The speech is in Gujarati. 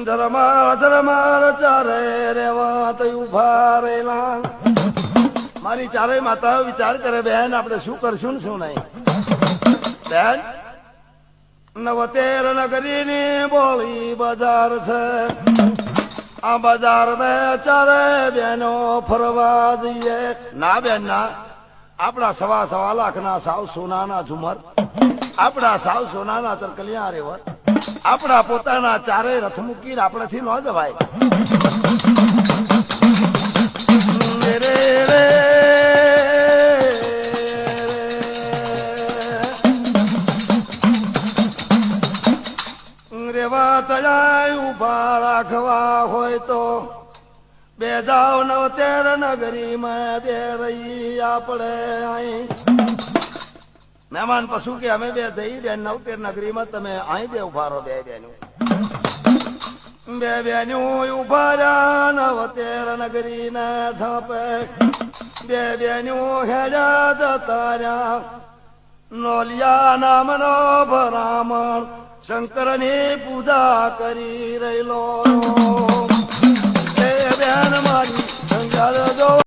ધર્માર ચારે રેવા તો ઉભા રેલા મારી ચારે માતાઓ વિચાર કરે બેન આપણે શું કરશું ને શું નહીં બેન 79 નગરીની બોળી બજાર છે આ બજાર મેં ચારે બેનો ફરવા જઈએ ના બેન ના આપણા સવા લાખના સાવ સોનાના ઝુમર આપણા સાવ સોનાના ચરકલિયા રેવર આપણા પોતાના ચારે રથ મૂકીને આપણાથી ન જવાય રેવા તયા ઉભા રાખવા હોય તો બે જાવ 79 નગરીમાં બે રહી આપણે અહીં મહેમાન પશુ કે અમે બે જઈ બેન 79 નગરીમાં તમે અહીં બે ઉભા રહો બે બેનું ઉભા રહ્યા 79 નગરી ના ઝાપે બે બેનું હેડા જતા રહ્યા નોલિયા નામનો બ્રાહ્મણ શંકર ની પૂજા કરી રહેલો